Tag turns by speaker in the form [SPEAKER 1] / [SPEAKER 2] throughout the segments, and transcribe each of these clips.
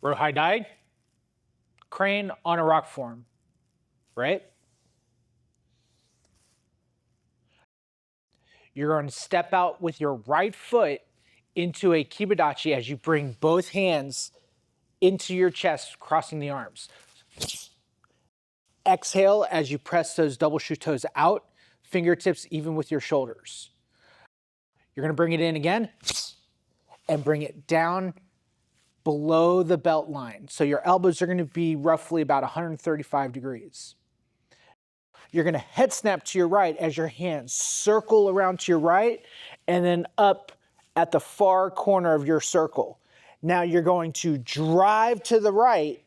[SPEAKER 1] Rohai Dai, crane on a rock form, right? You're going to step out with your right foot into a kibadachi as you bring both hands into your chest, crossing the arms. Exhale as you press those double shoe toes out, fingertips even with your shoulders. You're going to bring it in again and bring it down below the belt line. So your elbows are going to be roughly about 135 degrees. You're going to head snap to your right as your hands circle around to your right and then up at the far corner of your circle. Now you're going to drive to the right,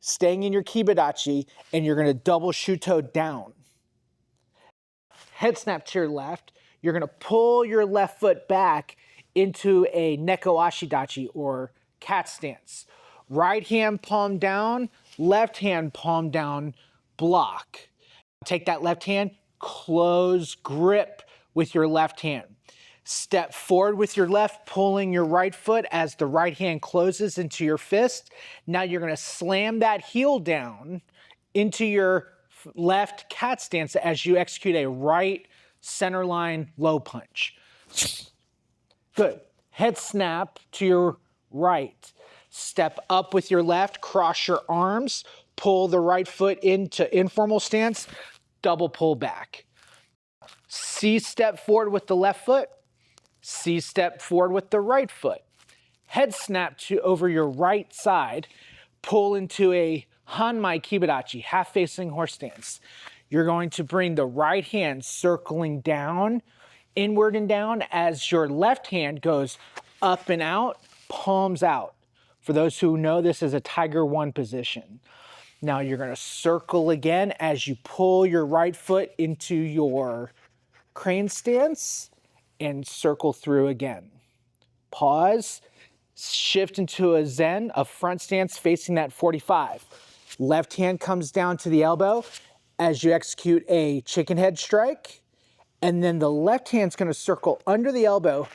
[SPEAKER 1] staying in your kibadachi, and you're going to double shoe toe down. Head snap to your left. You're going to pull your left foot back into a neko ashidachi or cat stance. Right hand palm down, left hand palm down, block. Take that left hand, close grip with your left hand. Step forward with your left, pulling your right foot as the right hand closes into your fist. Now you're going to slam that heel down into your left cat stance as you execute a right center line low punch. Good. Head snap to your right. Step up with your left, cross your arms, pull the right foot into informal stance, double pull back. C step forward with the left foot, C step forward with the right foot. Head snap to over your right side, pull into a Hanmai Kibadachi, half facing horse stance. You're going to bring the right hand circling down, inward and down as your left hand goes up and out, palms out. For those who know, this is a Tiger One position. Now you're going to circle again as you pull your right foot into your crane stance and circle through again. Pause, shift into a zen, a front stance facing that 45. Left hand comes down to the elbow as you execute a chicken head strike, and then the left hand's going to circle under the elbow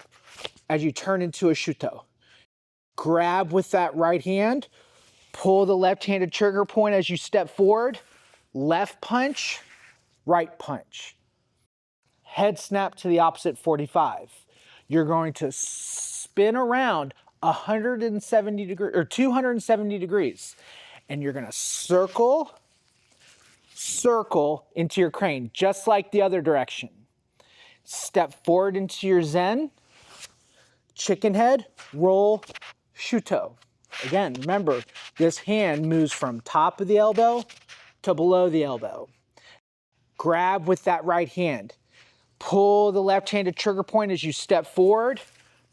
[SPEAKER 1] as you turn into a shuto. Grab with that right hand, pull the left-handed trigger point as you step forward, left punch, right punch. Head snap to the opposite 45. You're going to spin around 170 degrees or 270 degrees, and you're going to circle into your crane, just like the other direction. Step forward into your zen, chicken head, roll, shuto. Again, remember, this hand moves from top of the elbow to below the elbow. Grab with that right hand. Pull the left-handed trigger point as you step forward,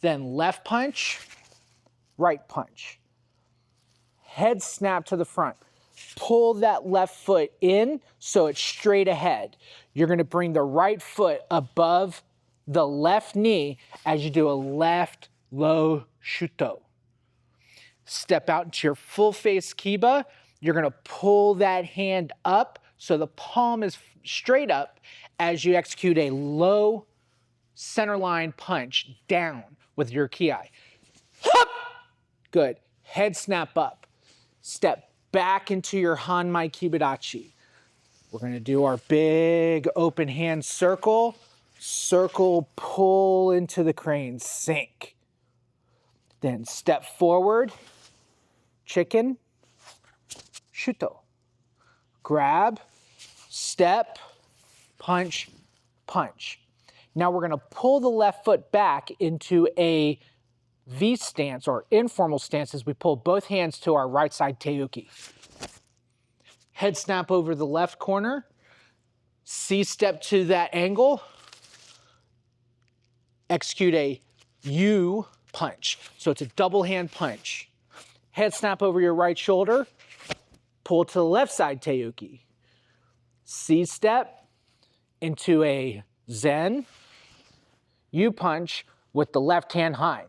[SPEAKER 1] then left punch, right punch. Head snap to the front. Pull that left foot in so it's straight ahead. You're going to bring the right foot above the left knee as you do a left low shuto. Step out into your full face kiba. You're going to pull that hand up so the palm is straight up as you execute a low center line punch down with your ki. Hup! Good. Head snap up. Step back into your Hanmai Kibadachi. We're going to do our big open hand circle. Circle, pull into the crane, sink. Then step forward, chicken, shuto. Grab, step, punch, punch. Now we're going to pull the left foot back into a V stance or informal stance as we pull both hands to our right side teuki. Head snap over the left corner. C step to that angle. Execute a U punch. So it's a double hand punch. Head snap over your right shoulder. Pull to the left side teuki. C step into a zen. U punch with the left hand high.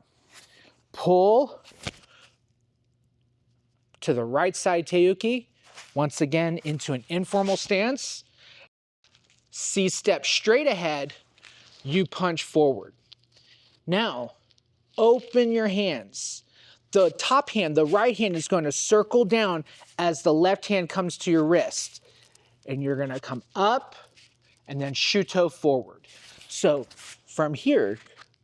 [SPEAKER 1] Pull to the right side teuki. Once again into an informal stance. C step straight ahead. U punch forward. Now, open your hands. the top hand, the right hand is going to circle down as the left hand comes to your wrist. And you're going to come up and then shuto forward. So from here,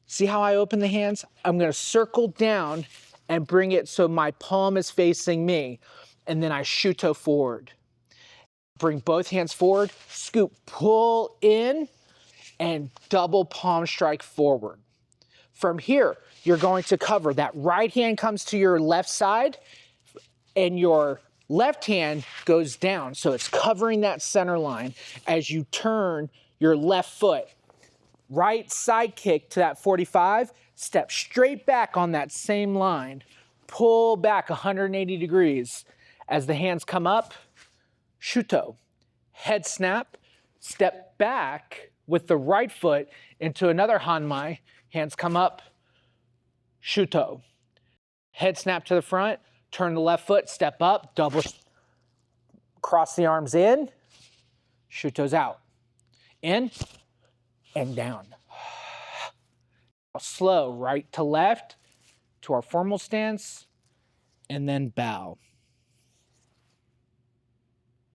[SPEAKER 1] see how I open the hands? I'm going to circle down and bring it so my palm is facing me. And then I shuto forward. Bring both hands forward, scoop, pull in, and double palm strike forward. From here, you're going to cover. That right hand comes to your left side, and your left hand goes down. So it's covering that center line as you turn your left foot. Right side kick to that 45, step straight back on that same line. Pull back 180 degrees. As the hands come up, shuto. Head snap, step back with the right foot into another hanmai. Hands come up, shuto. Head snap to the front, turn the left foot, step up, double, cross the arms in, shuto's out. In and down. Slow, right to left to our formal stance, and then bow.